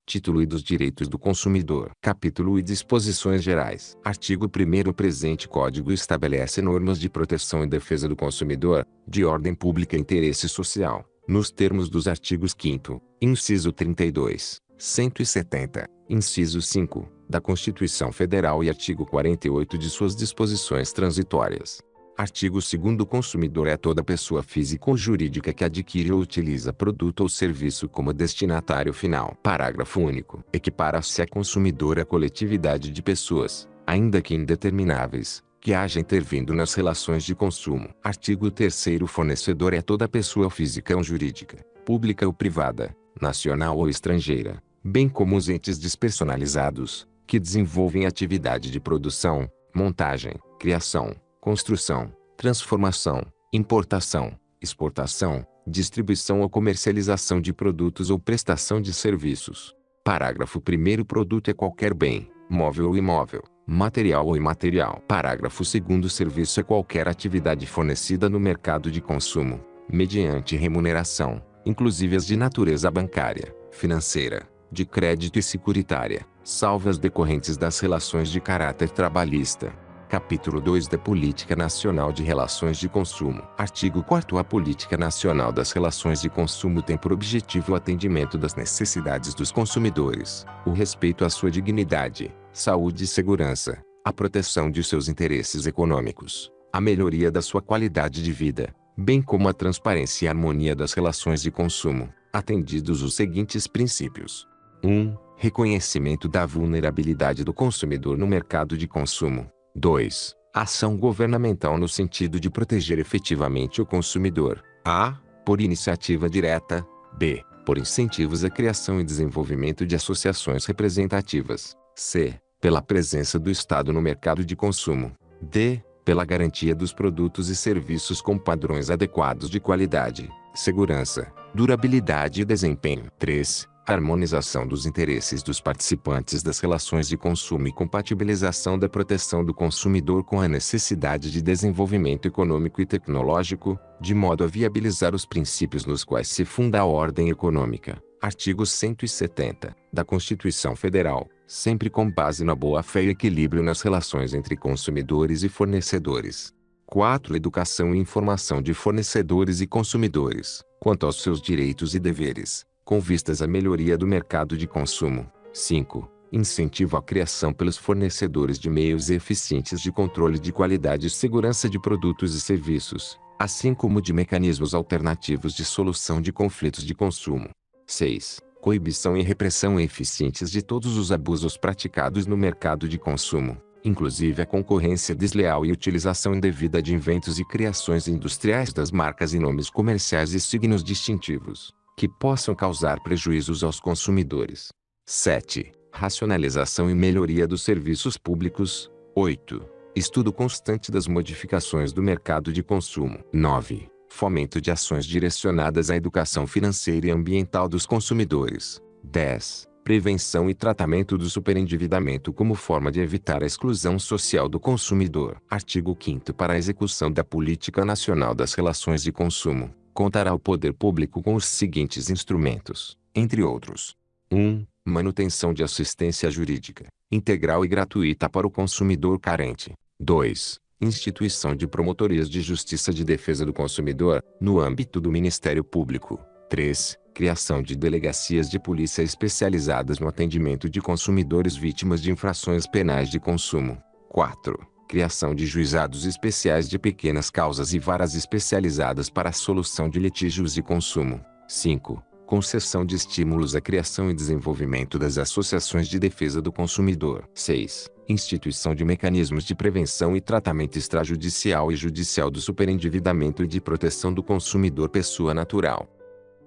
Título e dos direitos do consumidor. Capítulo e disposições gerais. Artigo 1º. O presente Código estabelece normas de proteção e defesa do consumidor, de ordem pública e interesse social, nos termos dos artigos 5º, inciso 32, 170, inciso 5, da Constituição Federal e artigo 48 de suas disposições transitórias. Artigo 2º. O consumidor é toda pessoa física ou jurídica que adquire ou utiliza produto ou serviço como destinatário final. Parágrafo único. Equipara-se a consumidor a coletividade de pessoas, ainda que indetermináveis, que haja intervindo nas relações de consumo. Artigo 3º. O fornecedor é toda pessoa física ou jurídica, pública ou privada, nacional ou estrangeira, bem como os entes despersonalizados, que desenvolvem atividade de produção, montagem, criação, construção, transformação, importação, exportação, distribuição ou comercialização de produtos ou prestação de serviços. Parágrafo 1º. Produto é qualquer bem, móvel ou imóvel, material ou imaterial. Parágrafo 2º. Serviço é qualquer atividade fornecida no mercado de consumo, mediante remuneração, inclusive as de natureza bancária, financeira, de crédito e securitária, salvo as decorrentes das relações de caráter trabalhista. Capítulo 2 da Política Nacional de Relações de Consumo. Artigo 4º. A Política Nacional das Relações de Consumo tem por objetivo o atendimento das necessidades dos consumidores, o respeito à sua dignidade, saúde e segurança, a proteção de seus interesses econômicos, a melhoria da sua qualidade de vida, bem como a transparência e harmonia das relações de consumo, atendidos os seguintes princípios. 1. Reconhecimento da vulnerabilidade do consumidor no mercado de consumo. 2. Ação governamental no sentido de proteger efetivamente o consumidor. A. Por iniciativa direta. B. Por incentivos à criação e desenvolvimento de associações representativas. C. Pela presença do Estado no mercado de consumo. D. Pela garantia dos produtos e serviços com padrões adequados de qualidade, segurança, durabilidade e desempenho. 3. Harmonização dos interesses dos participantes das relações de consumo e compatibilização da proteção do consumidor com a necessidade de desenvolvimento econômico e tecnológico, de modo a viabilizar os princípios nos quais se funda a ordem econômica. Artigo 170, da Constituição Federal, sempre com base na boa-fé e equilíbrio nas relações entre consumidores e fornecedores. 4. Educação e informação de fornecedores e consumidores, quanto aos seus direitos e deveres, com vistas à melhoria do mercado de consumo. 5. Incentivo à criação pelos fornecedores de meios eficientes de controle de qualidade e segurança de produtos e serviços, assim como de mecanismos alternativos de solução de conflitos de consumo. 6. Coibição e repressão eficientes de todos os abusos praticados no mercado de consumo, inclusive a concorrência desleal e utilização indevida de inventos e criações industriais das marcas e nomes comerciais e signos distintivos, que possam causar prejuízos aos consumidores. 7. Racionalização e melhoria dos serviços públicos. 8. Estudo constante das modificações do mercado de consumo. 9. Fomento de ações direcionadas à educação financeira e ambiental dos consumidores. 10. Prevenção e tratamento do superendividamento como forma de evitar a exclusão social do consumidor. Artigo 5º. Para a execução da Política Nacional das Relações de Consumo, contará o poder público com os seguintes instrumentos, entre outros. 1. Manutenção de assistência jurídica, integral e gratuita para o consumidor carente. 2. Instituição de promotorias de justiça de defesa do consumidor, no âmbito do Ministério Público. 3. Criação de delegacias de polícia especializadas no atendimento de consumidores vítimas de infrações penais de consumo. 4. Criação de juizados especiais de pequenas causas e varas especializadas para a solução de litígios de consumo. 5. Concessão de estímulos à criação e desenvolvimento das associações de defesa do consumidor. 6. Instituição de mecanismos de prevenção e tratamento extrajudicial e judicial do superendividamento e de proteção do consumidor pessoa natural.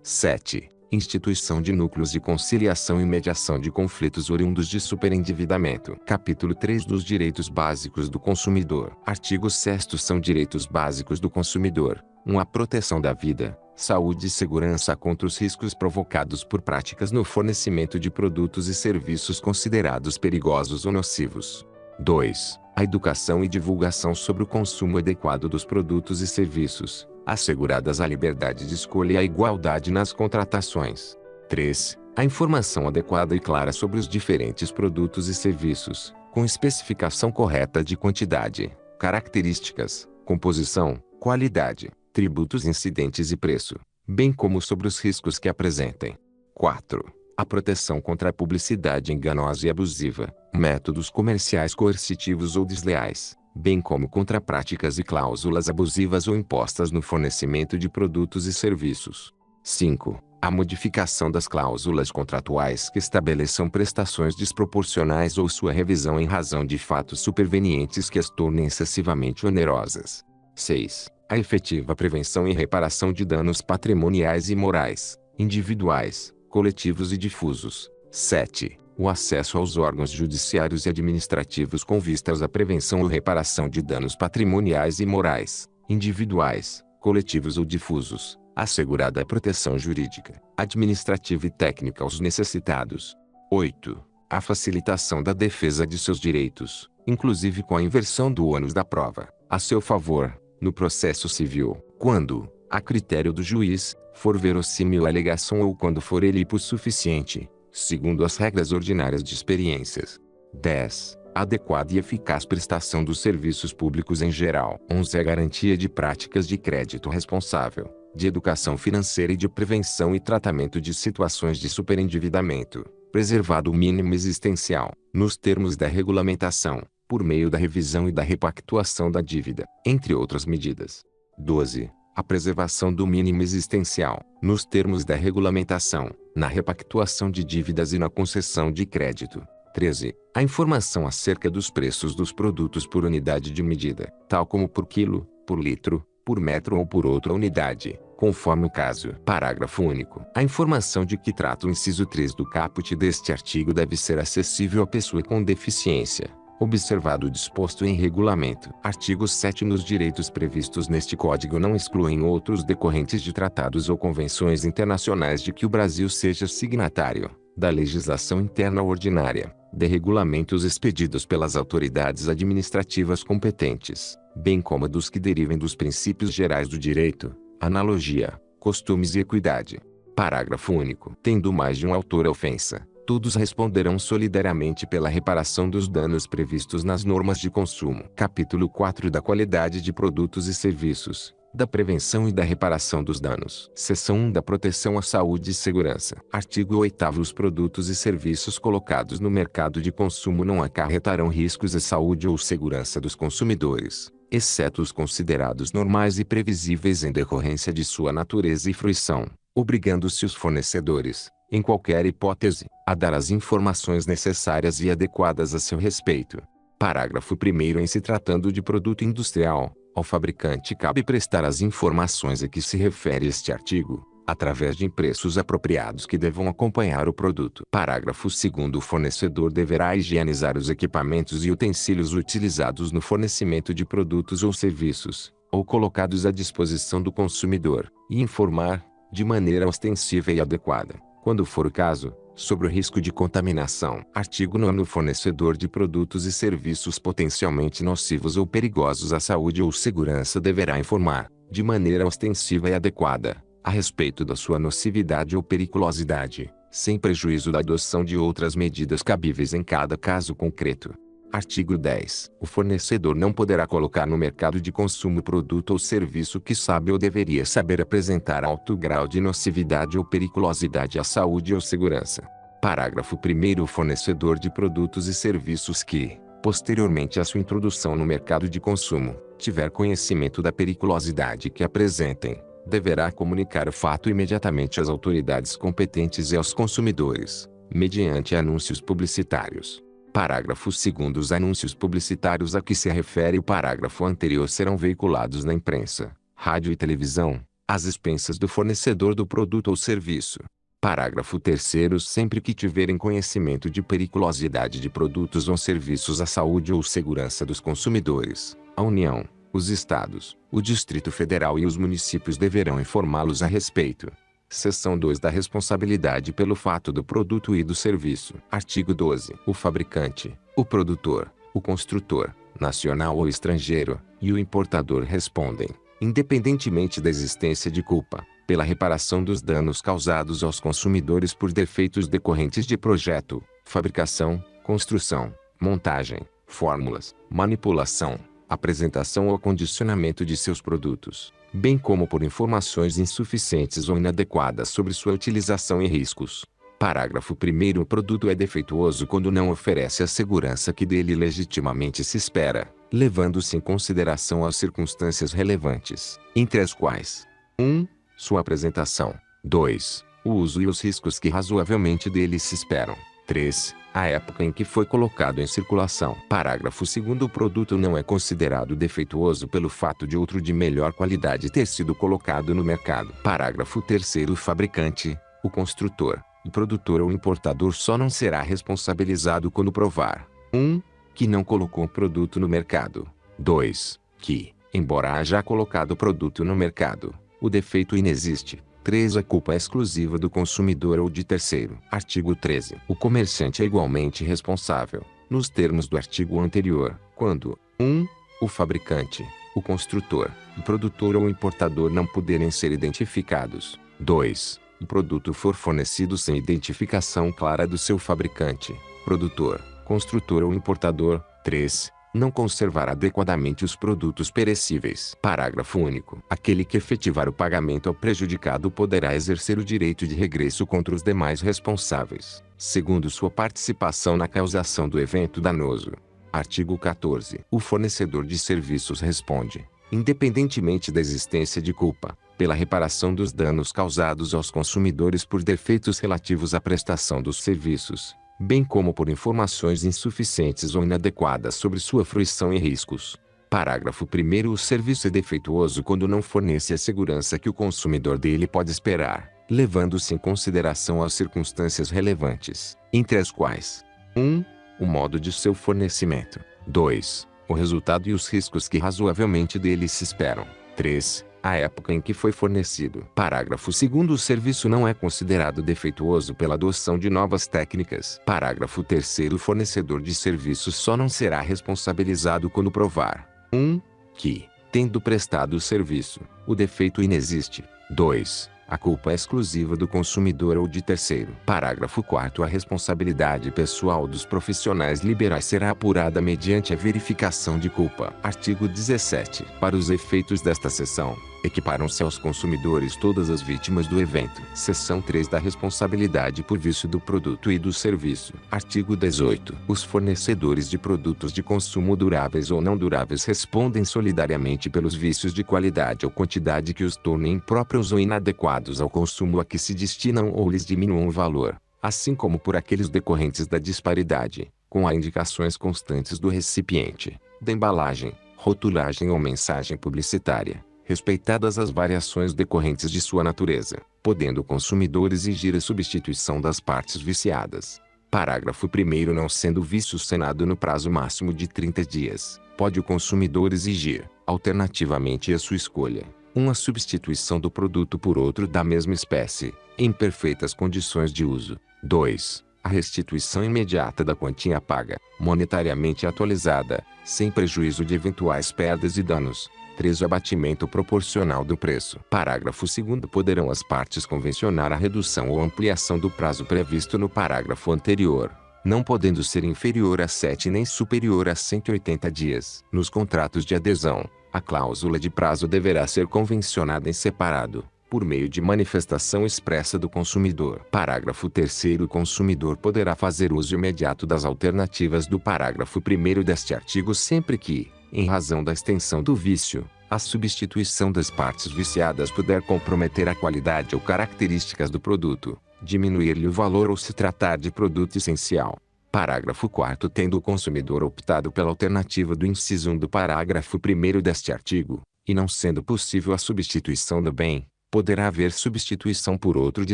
7. Instituição de núcleos de conciliação e mediação de conflitos oriundos de superendividamento. Capítulo 3 dos Direitos Básicos do Consumidor. Artigo 6º. São direitos básicos do consumidor: 1. A proteção da vida, saúde e segurança contra os riscos provocados por práticas no fornecimento de produtos e serviços considerados perigosos ou nocivos. 2. A educação e divulgação sobre o consumo adequado dos produtos e serviços, asseguradas a liberdade de escolha e a igualdade nas contratações. 3. A informação adequada e clara sobre os diferentes produtos e serviços, com especificação correta de quantidade, características, composição, qualidade, tributos incidentes e preço, bem como sobre os riscos que apresentem. 4. A proteção contra a publicidade enganosa e abusiva, métodos comerciais coercitivos ou desleais, bem como contra práticas e cláusulas abusivas ou impostas no fornecimento de produtos e serviços. 5. A modificação das cláusulas contratuais que estabeleçam prestações desproporcionais ou sua revisão em razão de fatos supervenientes que as tornem excessivamente onerosas. 6. A efetiva prevenção e reparação de danos patrimoniais e morais, individuais, coletivos e difusos. 7. O acesso aos órgãos judiciários e administrativos com vistas à prevenção ou reparação de danos patrimoniais e morais, individuais, coletivos ou difusos, assegurada a proteção jurídica, administrativa e técnica aos necessitados. 8. A facilitação da defesa de seus direitos, inclusive com a inversão do ônus da prova, a seu favor, no processo civil, quando, a critério do juiz, for verossímil a alegação ou quando for ele hipossuficiente, segundo as regras ordinárias de experiências. 10. Adequada e eficaz prestação dos serviços públicos em geral. 11. A garantia de práticas de crédito responsável, de educação financeira e de prevenção e tratamento de situações de superendividamento, preservado o mínimo existencial, nos termos da regulamentação, por meio da revisão e da repactuação da dívida, entre outras medidas. 12. A preservação do mínimo existencial, nos termos da regulamentação, na repactuação de dívidas e na concessão de crédito. 13. A informação acerca dos preços dos produtos por unidade de medida, tal como por quilo, por litro, por metro ou por outra unidade, conforme o caso. Parágrafo único. A informação de que trata o inciso 3 do caput deste artigo deve ser acessível à pessoa com deficiência, observado o disposto em regulamento. Artigo 7. Os direitos previstos neste Código não excluem outros decorrentes de tratados ou convenções internacionais de que o Brasil seja signatário, da legislação interna ordinária, de regulamentos expedidos pelas autoridades administrativas competentes, bem como dos que derivem dos princípios gerais do direito, analogia, costumes e equidade. Parágrafo único. Tendo mais de um autor a ofensa, todos responderão solidariamente pela reparação dos danos previstos nas normas de consumo. Capítulo 4 da qualidade de produtos e serviços, da prevenção e da reparação dos danos. Seção 1 da proteção à saúde e segurança. Artigo 8º. Os produtos e serviços colocados no mercado de consumo não acarretarão riscos à saúde ou segurança dos consumidores, exceto os considerados normais e previsíveis em decorrência de sua natureza e fruição, obrigando-se os fornecedores, em qualquer hipótese, a dar as informações necessárias e adequadas a seu respeito. Parágrafo 1º. Em se tratando de produto industrial, ao fabricante cabe prestar as informações a que se refere este artigo, através de impressos apropriados que devam acompanhar o produto. Parágrafo 2º. O fornecedor deverá higienizar os equipamentos e utensílios utilizados no fornecimento de produtos ou serviços, ou colocados à disposição do consumidor, e informar, de maneira ostensiva e adequada, quando for o caso, sobre o risco de contaminação. Artigo 9º. O fornecedor de produtos e serviços potencialmente nocivos ou perigosos à saúde ou segurança deverá informar, de maneira ostensiva e adequada, a respeito da sua nocividade ou periculosidade, sem prejuízo da adoção de outras medidas cabíveis em cada caso concreto. Artigo 10. O fornecedor não poderá colocar no mercado de consumo produto ou serviço que sabe ou deveria saber apresentar alto grau de nocividade ou periculosidade à saúde ou segurança. Parágrafo 1º. O fornecedor de produtos e serviços que, posteriormente à sua introdução no mercado de consumo, tiver conhecimento da periculosidade que apresentem, deverá comunicar o fato imediatamente às autoridades competentes e aos consumidores, mediante anúncios publicitários. Parágrafo 2º. Os anúncios publicitários a que se refere o parágrafo anterior serão veiculados na imprensa, rádio e televisão, às expensas do fornecedor do produto ou serviço. Parágrafo 3º. Sempre que tiverem conhecimento de periculosidade de produtos ou serviços à saúde ou segurança dos consumidores, a União, os Estados, o Distrito Federal e os municípios deverão informá-los a respeito. Seção 2 da responsabilidade pelo fato do produto e do serviço. Artigo 12. O fabricante, o produtor, o construtor, nacional ou estrangeiro, e o importador respondem, independentemente da existência de culpa, pela reparação dos danos causados aos consumidores por defeitos decorrentes de projeto, fabricação, construção, montagem, fórmulas, manipulação, apresentação ou acondicionamento de seus produtos, bem como por informações insuficientes ou inadequadas sobre sua utilização e riscos. Parágrafo 1º. O produto é defeituoso quando não oferece a segurança que dele legitimamente se espera, levando-se em consideração as circunstâncias relevantes, entre as quais: 1. Sua apresentação. 2. O uso e os riscos que razoavelmente dele se esperam. 3. A época em que foi colocado em circulação. Parágrafo 2º. O produto não é considerado defeituoso pelo fato de outro de melhor qualidade ter sido colocado no mercado. Parágrafo 3º. O fabricante, o construtor, o produtor ou importador só não será responsabilizado quando provar: 1. Que não colocou o produto no mercado. 2. Que, embora haja colocado o produto no mercado, o defeito inexiste. 3. A culpa é exclusiva do consumidor ou de terceiro. Artigo 13. O comerciante é igualmente responsável, nos termos do artigo anterior, quando: 1. O fabricante, o construtor, o produtor ou o importador não puderem ser identificados. 2. O produto for fornecido sem identificação clara do seu fabricante, produtor, construtor ou importador. 3. Não conservar adequadamente os produtos perecíveis. Parágrafo único. Aquele que efetivar o pagamento ao prejudicado poderá exercer o direito de regresso contra os demais responsáveis, segundo sua participação na causação do evento danoso. Artigo 14. O fornecedor de serviços responde, independentemente da existência de culpa, pela reparação dos danos causados aos consumidores por defeitos relativos à prestação dos serviços, bem como por informações insuficientes ou inadequadas sobre sua fruição e riscos. Parágrafo 1º. O serviço é defeituoso quando não fornece a segurança que o consumidor dele pode esperar, levando-se em consideração as circunstâncias relevantes, entre as quais: 1. O modo de seu fornecimento. 2. O resultado e os riscos que razoavelmente dele se esperam. 3. A época em que foi fornecido. Parágrafo 2º. O serviço não é considerado defeituoso pela adoção de novas técnicas. Parágrafo 3º. O fornecedor de serviços só não será responsabilizado quando provar: 1. Que, tendo prestado o serviço, o defeito inexiste. 2. A culpa é exclusiva do consumidor ou de terceiro. Parágrafo 4º. A responsabilidade pessoal dos profissionais liberais será apurada mediante a verificação de culpa. Artigo 17. Para os efeitos desta seção, equiparam-se aos consumidores todas as vítimas do evento. Seção 3 da responsabilidade por vício do produto e do serviço. Artigo 18. Os fornecedores de produtos de consumo duráveis ou não duráveis respondem solidariamente pelos vícios de qualidade ou quantidade que os tornem impróprios ou inadequados ao consumo a que se destinam ou lhes diminuam o valor, assim como por aqueles decorrentes da disparidade, com as indicações constantes do recipiente, da embalagem, rotulagem ou mensagem publicitária, respeitadas as variações decorrentes de sua natureza, podendo o consumidor exigir a substituição das partes viciadas. Parágrafo 1º. Não sendo o vício sanado no prazo máximo de 30 dias, pode o consumidor exigir, alternativamente à sua escolha, uma substituição do produto por outro da mesma espécie, em perfeitas condições de uso. 2. A restituição imediata da quantia paga, monetariamente atualizada, sem prejuízo de eventuais perdas e danos. 3. O abatimento proporcional do preço. Parágrafo 2º. Poderão as partes convencionar a redução ou ampliação do prazo previsto no parágrafo anterior, não podendo ser inferior a 7 nem superior a 180 dias. Nos contratos de adesão, a cláusula de prazo deverá ser convencionada em separado, por meio de manifestação expressa do consumidor. Parágrafo 3º. O consumidor poderá fazer uso imediato das alternativas do parágrafo 1º deste artigo sempre que, em razão da extensão do vício, a substituição das partes viciadas puder comprometer a qualidade ou características do produto, diminuir-lhe o valor ou se tratar de produto essencial. Parágrafo 4º. Tendo o consumidor optado pela alternativa do inciso 1 do parágrafo 1º deste artigo, e não sendo possível a substituição do bem, poderá haver substituição por outro de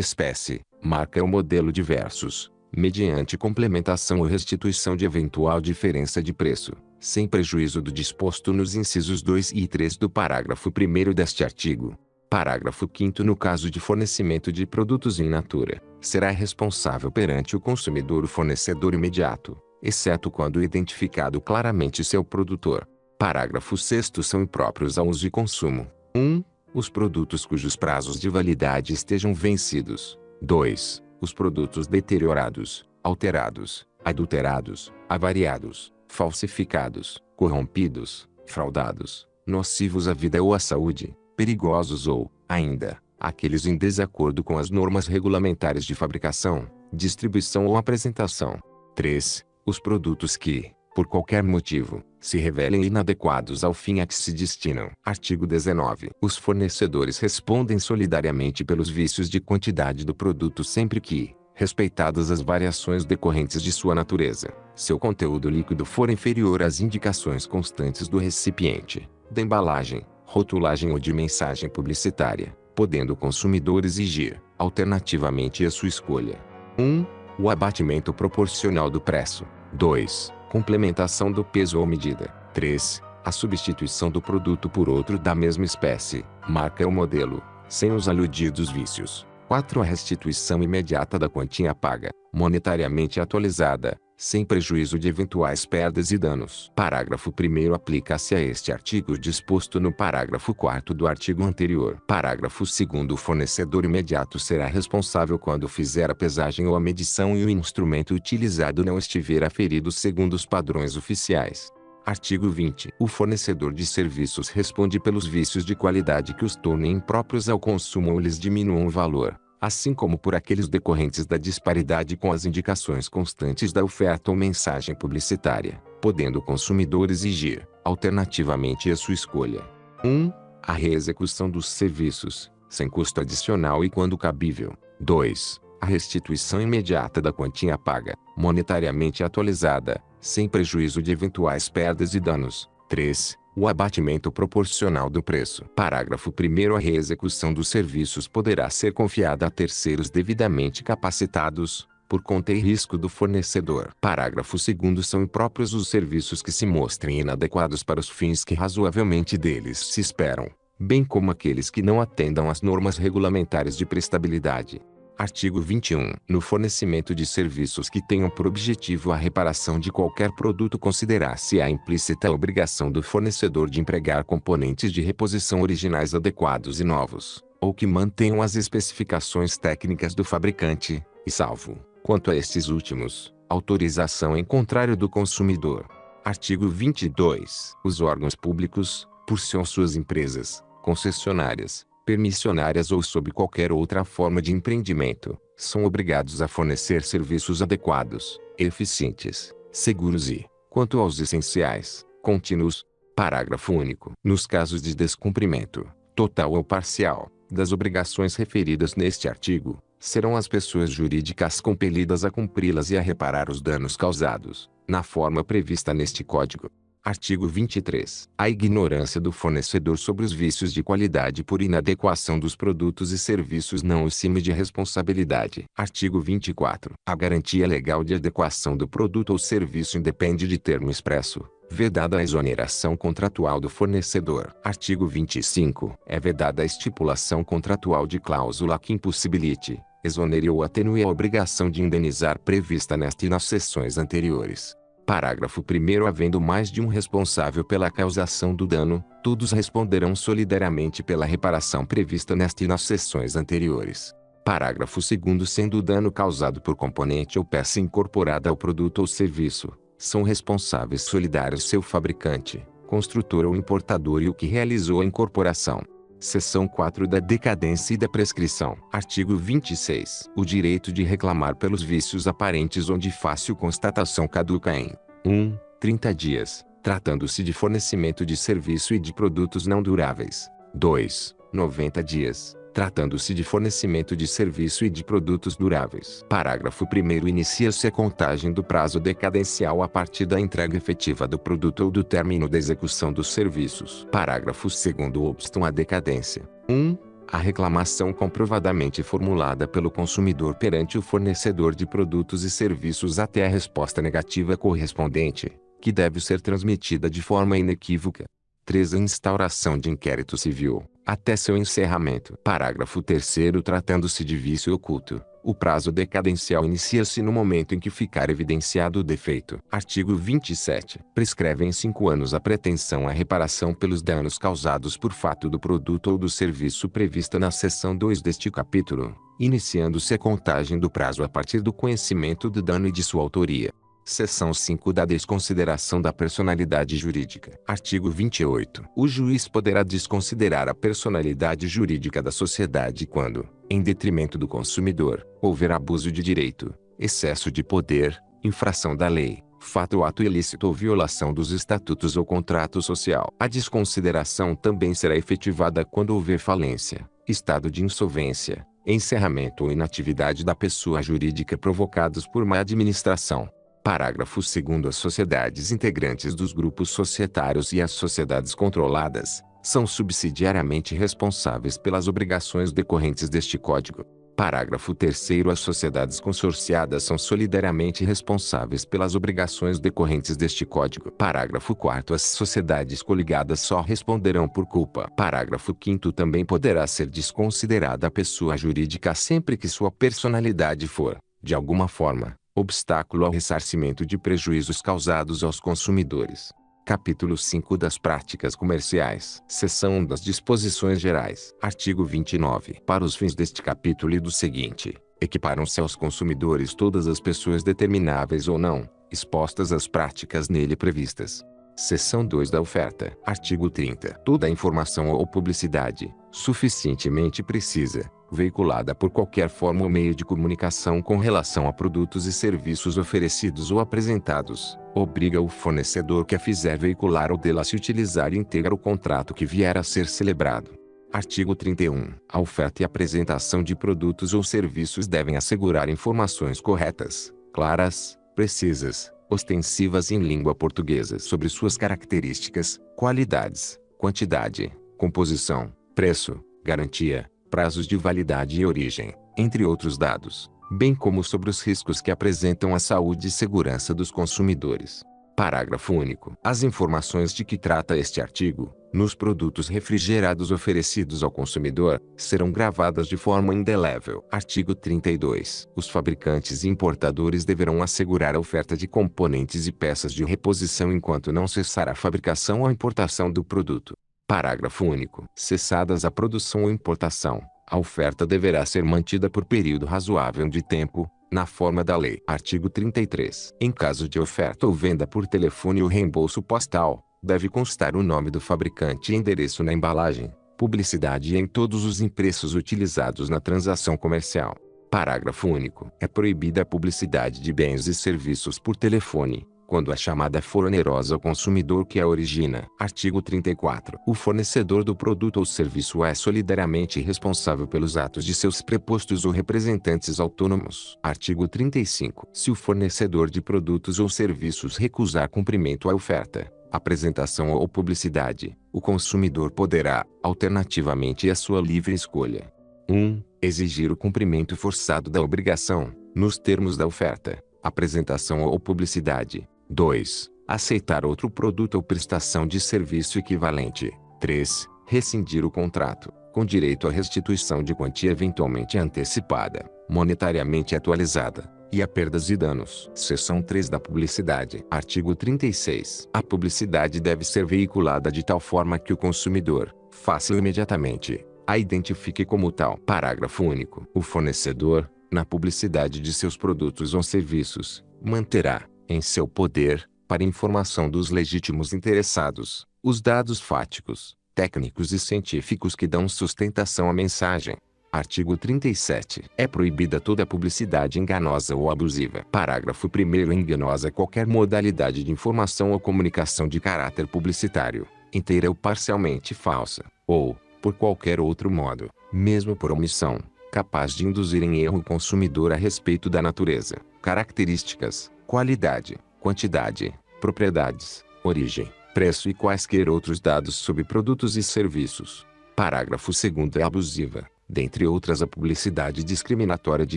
espécie, marca ou modelo diversos, mediante complementação ou restituição de eventual diferença de preço, sem prejuízo do disposto nos incisos 2 e 3 do parágrafo 1º deste artigo. Parágrafo 5º. No caso de fornecimento de produtos in natura, será responsável perante o consumidor o fornecedor imediato, exceto quando identificado claramente seu produtor. Parágrafo 6º. São impróprios a uso e consumo: 1. Os produtos cujos prazos de validade estejam vencidos. 2. Os produtos deteriorados, alterados, adulterados, avariados, falsificados, corrompidos, fraudados, nocivos à vida ou à saúde, perigosos ou, ainda, aqueles em desacordo com as normas regulamentares de fabricação, distribuição ou apresentação. 3. Os produtos que, por qualquer motivo, se revelem inadequados ao fim a que se destinam. Artigo 19. Os fornecedores respondem solidariamente pelos vícios de quantidade do produto sempre que, respeitadas as variações decorrentes de sua natureza, seu conteúdo líquido for inferior às indicações constantes do recipiente, da embalagem, rotulagem ou de mensagem publicitária, podendo o consumidor exigir, alternativamente à sua escolha: 1. O abatimento proporcional do preço. 2. Complementação do peso ou medida. 3. A substituição do produto por outro da mesma espécie, marca ou modelo, sem os aludidos vícios. 4. A restituição imediata da quantia paga, monetariamente atualizada, sem prejuízo de eventuais perdas e danos. Parágrafo 1º. Aplica-se a este artigo o disposto no parágrafo 4º do artigo anterior. Parágrafo 2º. O fornecedor imediato será responsável quando fizer a pesagem ou a medição e o instrumento utilizado não estiver aferido segundo os padrões oficiais. Artigo 20. O fornecedor de serviços responde pelos vícios de qualidade que os tornem impróprios ao consumo ou lhes diminuam o valor, assim como por aqueles decorrentes da disparidade com as indicações constantes da oferta ou mensagem publicitária, podendo o consumidor exigir, alternativamente à sua escolha: 1. A reexecução dos serviços, sem custo adicional e quando cabível. 2. A restituição imediata da quantia paga, monetariamente atualizada, sem prejuízo de eventuais perdas e danos. 3. O abatimento proporcional do preço. Parágrafo 1º. A reexecução dos serviços poderá ser confiada a terceiros devidamente capacitados, por conta e risco do fornecedor. Parágrafo 2º. São impróprios os serviços que se mostrem inadequados para os fins que razoavelmente deles se esperam, bem como aqueles que não atendam às normas regulamentares de prestabilidade. Artigo 21. No fornecimento de serviços que tenham por objetivo a reparação de qualquer produto, considerar-se-á implícita a obrigação do fornecedor de empregar componentes de reposição originais adequados e novos, ou que mantenham as especificações técnicas do fabricante, e salvo, quanto a estes últimos, autorização em contrário do consumidor. Artigo 22. Os órgãos públicos, por si ou suas empresas, concessionárias, permissionárias ou sob qualquer outra forma de empreendimento, são obrigados a fornecer serviços adequados, eficientes, seguros e, quanto aos essenciais, contínuos. Parágrafo único. Nos casos de descumprimento, total ou parcial, das obrigações referidas neste artigo, serão as pessoas jurídicas compelidas a cumpri-las e a reparar os danos causados, na forma prevista neste Código. Artigo 23. A ignorância do fornecedor sobre os vícios de qualidade por inadequação dos produtos e serviços não o exime de responsabilidade. Artigo 24. A garantia legal de adequação do produto ou serviço independe de termo expresso, vedada a exoneração contratual do fornecedor. Artigo 25. É vedada a estipulação contratual de cláusula que impossibilite, exonere ou atenue a obrigação de indenizar prevista nesta e nas seções anteriores. Parágrafo 1º. Havendo mais de um responsável pela causação do dano, todos responderão solidariamente pela reparação prevista nesta e nas seções anteriores. Parágrafo 2º. Sendo o dano causado por componente ou peça incorporada ao produto ou serviço, são responsáveis solidários seu fabricante, construtor ou importador e o que realizou a incorporação. Seção 4 da decadência e da prescrição. Artigo 26. O direito de reclamar pelos vícios aparentes ou de fácil constatação caduca em 1. 30 dias, tratando-se de fornecimento de serviço e de produtos não duráveis. 2. 90 dias, tratando-se de fornecimento de serviço e de produtos duráveis. Parágrafo 1º. Inicia-se a contagem do prazo decadencial a partir da entrega efetiva do produto ou do término da execução dos serviços. Parágrafo 2º. Obstam a decadência: 1. A reclamação comprovadamente formulada pelo consumidor perante o fornecedor de produtos e serviços até a resposta negativa correspondente, que deve ser transmitida de forma inequívoca. 3. A instauração de inquérito civil, até seu encerramento. Parágrafo 3º. Tratando-se de vício oculto, o prazo decadencial inicia-se no momento em que ficar evidenciado o defeito. Artigo 27. Prescreve em 5 anos a pretensão à reparação pelos danos causados por fato do produto ou do serviço prevista na seção 2 deste capítulo, iniciando-se a contagem do prazo a partir do conhecimento do dano e de sua autoria. Seção 5 da desconsideração da personalidade jurídica. Artigo 28. O juiz poderá desconsiderar a personalidade jurídica da sociedade quando, em detrimento do consumidor, houver abuso de direito, excesso de poder, infração da lei, fato ou ato ilícito ou violação dos estatutos ou contrato social. A desconsideração também será efetivada quando houver falência, estado de insolvência, encerramento ou inatividade da pessoa jurídica provocados por má administração. Parágrafo 2º. As sociedades integrantes dos grupos societários e as sociedades controladas são subsidiariamente responsáveis pelas obrigações decorrentes deste Código. Parágrafo 3º. As sociedades consorciadas são solidariamente responsáveis pelas obrigações decorrentes deste Código. Parágrafo 4º. As sociedades coligadas só responderão por culpa. Parágrafo 5º. Também poderá ser desconsiderada a pessoa jurídica sempre que sua personalidade for, de alguma forma, obstáculo ao ressarcimento de prejuízos causados aos consumidores. Capítulo 5 das práticas comerciais. Seção 1 das disposições gerais. Artigo 29. Para os fins deste capítulo e do seguinte, equiparam-se aos consumidores todas as pessoas determináveis ou não, expostas às práticas nele previstas. Seção 2 da oferta. Artigo 30. Toda informação ou publicidade, suficientemente precisa, veiculada por qualquer forma ou meio de comunicação com relação a produtos e serviços oferecidos ou apresentados, obriga o fornecedor que a fizer veicular ou dela se utilizar íntegra o contrato que vier a ser celebrado. Artigo 31. A oferta e apresentação de produtos ou serviços devem assegurar informações corretas, claras, precisas, ostensivas em língua portuguesa sobre suas características, qualidades, quantidade, composição, preço, garantia, prazos de validade e origem, entre outros dados, bem como sobre os riscos que apresentam à saúde e segurança dos consumidores. Parágrafo único. As informações de que trata este artigo, nos produtos refrigerados oferecidos ao consumidor, serão gravadas de forma indelével. Artigo 32. Os fabricantes e importadores deverão assegurar a oferta de componentes e peças de reposição enquanto não cessar a fabricação ou a importação do produto. Parágrafo único. Cessadas a produção ou importação, a oferta deverá ser mantida por período razoável de tempo, na forma da lei. Artigo 33. Em caso de oferta ou venda por telefone ou reembolso postal, deve constar o nome do fabricante e endereço na embalagem, publicidade e em todos os impressos utilizados na transação comercial. Parágrafo único. É proibida a publicidade de bens e serviços por telefone, quando a chamada for onerosa ao consumidor que a origina. Artigo 34. O fornecedor do produto ou serviço é solidariamente responsável pelos atos de seus prepostos ou representantes autônomos. Artigo 35. Se o fornecedor de produtos ou serviços recusar cumprimento à oferta, apresentação ou publicidade, o consumidor poderá, alternativamente e à sua livre escolha: 1. Exigir o cumprimento forçado da obrigação, nos termos da oferta, apresentação ou publicidade. 2. Aceitar outro produto ou prestação de serviço equivalente. 3. Rescindir o contrato, com direito à restituição de quantia eventualmente antecipada, monetariamente atualizada, e a perdas e danos. Seção 3 da publicidade. Artigo 36. A publicidade deve ser veiculada de tal forma que o consumidor, fácil imediatamente, a identifique como tal. Parágrafo único. O fornecedor, na publicidade de seus produtos ou serviços, manterá, em seu poder, para informação dos legítimos interessados, os dados fáticos, técnicos e científicos que dão sustentação à mensagem. Artigo 37. É proibida toda publicidade enganosa ou abusiva. Parágrafo 1º. Enganosa qualquer modalidade de informação ou comunicação de caráter publicitário, inteira ou parcialmente falsa, ou, por qualquer outro modo, mesmo por omissão, capaz de induzir em erro o consumidor a respeito da natureza, características, qualidade, quantidade, propriedades, origem, preço e quaisquer outros dados sobre produtos e serviços. Parágrafo 2º. É abusiva, dentre outras, a publicidade discriminatória de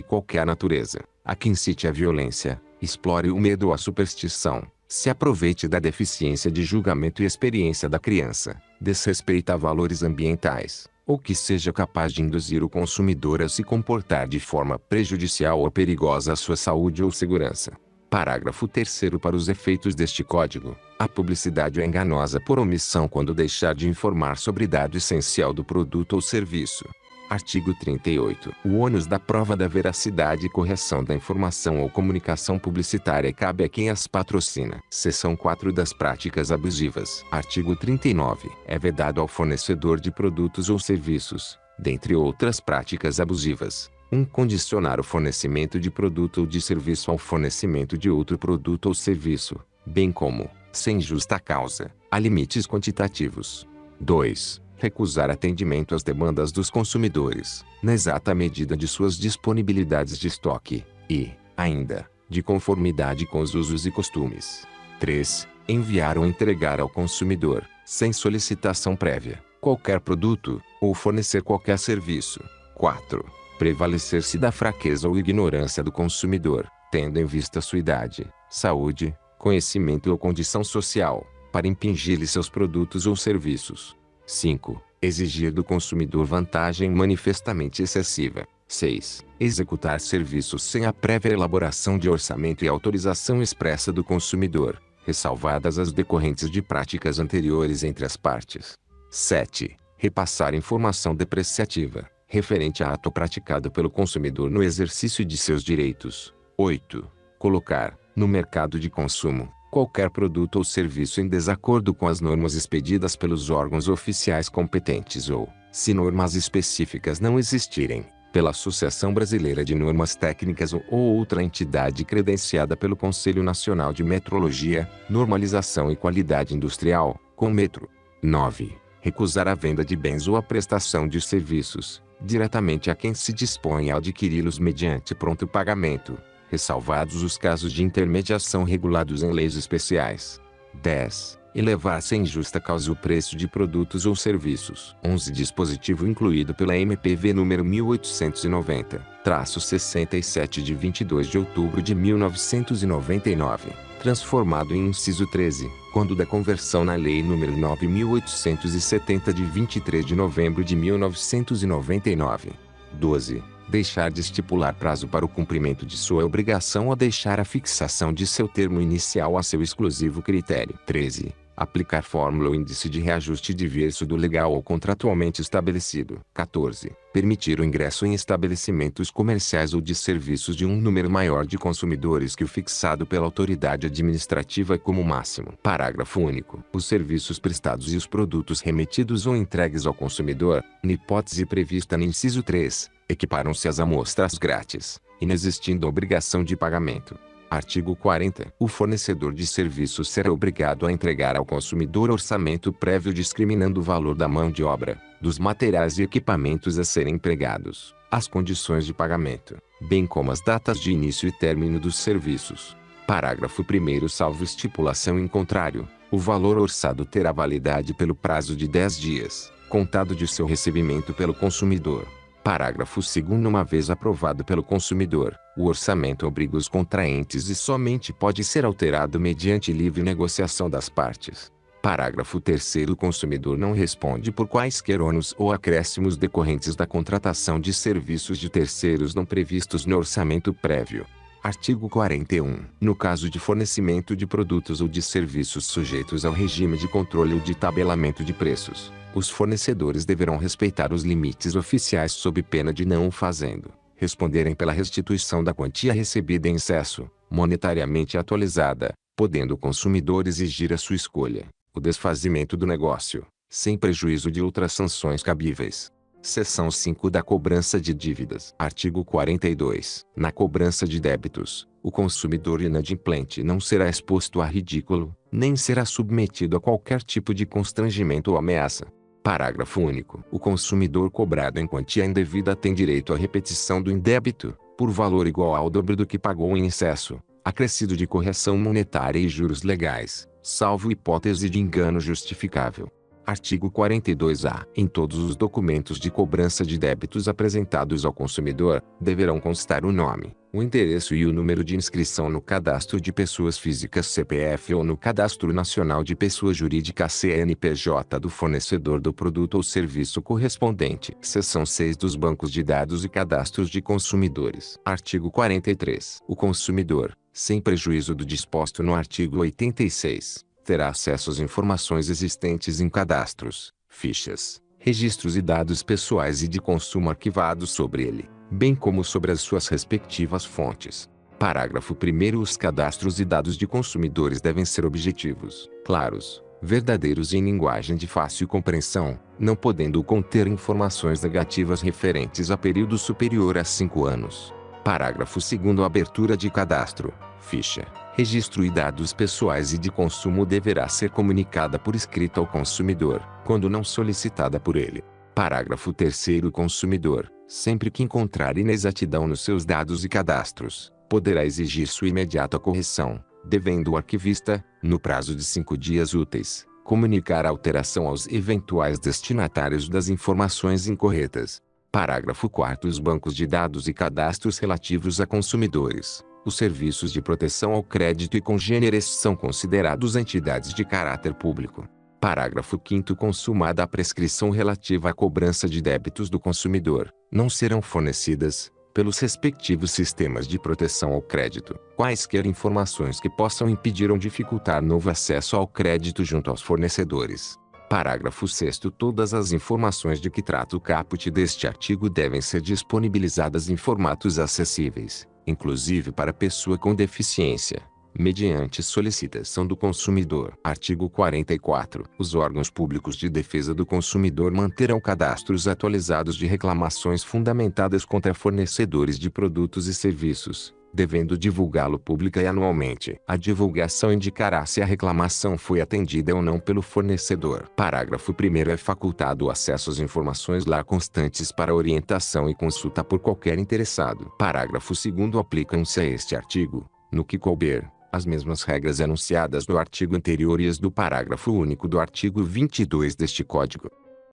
qualquer natureza, a que incite a violência, explore o medo ou a superstição, se aproveite da deficiência de julgamento e experiência da criança, desrespeita valores ambientais, ou que seja capaz de induzir o consumidor a se comportar de forma prejudicial ou perigosa à sua saúde ou segurança. Parágrafo 3º. Para os efeitos deste Código, a publicidade é enganosa por omissão quando deixar de informar sobre dado essencial do produto ou serviço. Artigo 38. O ônus da prova da veracidade e correção da informação ou comunicação publicitária cabe a quem as patrocina. Seção 4 das práticas abusivas. Artigo 39. É vedado ao fornecedor de produtos ou serviços, dentre outras práticas abusivas, condicionar o fornecimento de produto ou de serviço ao fornecimento de outro produto ou serviço, bem como, sem justa causa, a limites quantitativos. 2. Recusar atendimento às demandas dos consumidores, na exata medida de suas disponibilidades de estoque, e, ainda, de conformidade com os usos e costumes. 3. Enviar ou entregar ao consumidor, sem solicitação prévia, qualquer produto, ou fornecer qualquer serviço. 4. Prevalecer-se da fraqueza ou ignorância do consumidor, tendo em vista sua idade, saúde, conhecimento ou condição social, para impingir-lhe seus produtos ou serviços. 5. Exigir do consumidor vantagem manifestamente excessiva. 6. Executar serviços sem a prévia elaboração de orçamento e autorização expressa do consumidor, ressalvadas as decorrentes de práticas anteriores entre as partes. 7. Repassar informação depreciativa, referente a ato praticado pelo consumidor no exercício de seus direitos. 8. Colocar, no mercado de consumo, qualquer produto ou serviço em desacordo com as normas expedidas pelos órgãos oficiais competentes ou, se normas específicas não existirem, pela Associação Brasileira de Normas Técnicas ou outra entidade credenciada pelo Conselho Nacional de Metrologia, Normalização e Qualidade Industrial, CONMETRO. 9. Recusar a venda de bens ou a prestação de serviços, diretamente a quem se dispõe a adquiri-los mediante pronto pagamento, ressalvados os casos de intermediação regulados em leis especiais. 10. Elevar sem justa causa o preço de produtos ou serviços. 11. Dispositivo incluído pela MPV número 1890-67 de 22 de outubro de 1999, transformado em inciso 13, quando da conversão na Lei número 9.870 de 23 de novembro de 1999. 12. Deixar de estipular prazo para o cumprimento de sua obrigação ou deixar a fixação de seu termo inicial a seu exclusivo critério. 13. Aplicar fórmula ou índice de reajuste diverso do legal ou contratualmente estabelecido. 14. Permitir o ingresso em estabelecimentos comerciais ou de serviços de um número maior de consumidores que o fixado pela autoridade administrativa como máximo. Parágrafo único. Os serviços prestados e os produtos remetidos ou entregues ao consumidor, na hipótese prevista no inciso 3, equiparam-se às amostras grátis, inexistindo obrigação de pagamento. Artigo 40. O fornecedor de serviços será obrigado a entregar ao consumidor orçamento prévio discriminando o valor da mão de obra, dos materiais e equipamentos a serem empregados, as condições de pagamento, bem como as datas de início e término dos serviços. Parágrafo 1º. Salvo estipulação em contrário, o valor orçado terá validade pelo prazo de 10 dias, contado de seu recebimento pelo consumidor. Parágrafo 2º. Uma vez aprovado pelo consumidor, o orçamento obriga os contraentes e somente pode ser alterado mediante livre negociação das partes. Parágrafo 3º. O consumidor não responde por quaisquer ônus ou acréscimos decorrentes da contratação de serviços de terceiros não previstos no orçamento prévio. Artigo 41. No caso de fornecimento de produtos ou de serviços sujeitos ao regime de controle ou de tabelamento de preços, os fornecedores deverão respeitar os limites oficiais sob pena de não o fazendo, responderem pela restituição da quantia recebida em excesso, monetariamente atualizada, podendo o consumidor exigir a sua escolha, o desfazimento do negócio, sem prejuízo de outras sanções cabíveis. Seção 5 da cobrança de dívidas. Artigo 42. Na cobrança de débitos, o consumidor inadimplente não será exposto a ridículo, nem será submetido a qualquer tipo de constrangimento ou ameaça. Parágrafo único. O consumidor cobrado em quantia indevida tem direito à repetição do indébito, por valor igual ao dobro do que pagou em excesso, acrescido de correção monetária e juros legais, salvo hipótese de engano justificável. Artigo 42-A. Em todos os documentos de cobrança de débitos apresentados ao consumidor, deverão constar o nome, o endereço e o número de inscrição no Cadastro de Pessoas Físicas CPF ou no Cadastro Nacional de Pessoa Jurídica CNPJ do fornecedor do produto ou serviço correspondente. Seção 6 dos Bancos de Dados e Cadastros de Consumidores. Artigo 43. O consumidor, sem prejuízo do disposto no artigo 86, terá acesso às informações existentes em cadastros, fichas, registros e dados pessoais e de consumo arquivados sobre ele, bem como sobre as suas respectivas fontes. Parágrafo 1º. Os cadastros e dados de consumidores devem ser objetivos, claros, verdadeiros e em linguagem de fácil compreensão, não podendo conter informações negativas referentes a período superior a 5 anos. Parágrafo 2º. A abertura de cadastro, ficha, registro e dados pessoais e de consumo deverá ser comunicada por escrito ao consumidor, quando não solicitada por ele. Parágrafo 3º. O consumidor, sempre que encontrar inexatidão nos seus dados e cadastros, poderá exigir sua imediata correção, devendo o arquivista, no prazo de 5 dias úteis, comunicar a alteração aos eventuais destinatários das informações incorretas. Parágrafo 4º. Os bancos de dados e cadastros relativos a consumidores, os serviços de proteção ao crédito e congêneres são considerados entidades de caráter público. Parágrafo 5º. Consumada a prescrição relativa à cobrança de débitos do consumidor, não serão fornecidas, pelos respectivos sistemas de proteção ao crédito, quaisquer informações que possam impedir ou dificultar novo acesso ao crédito junto aos fornecedores. Parágrafo 6º. Todas as informações de que trata o caput deste artigo devem ser disponibilizadas em formatos acessíveis, inclusive para pessoa com deficiência, mediante solicitação do consumidor. Artigo 44. Os órgãos públicos de defesa do consumidor manterão cadastros atualizados de reclamações fundamentadas contra fornecedores de produtos e serviços, devendo divulgá-lo pública e anualmente. A divulgação indicará se a reclamação foi atendida ou não pelo fornecedor. Parágrafo 1º. É facultado o acesso às informações lá constantes para orientação e consulta por qualquer interessado. Parágrafo 2º. Aplicam-se a este artigo, no que couber, as mesmas regras enunciadas no artigo anterior e as do parágrafo único do artigo 22 deste Código.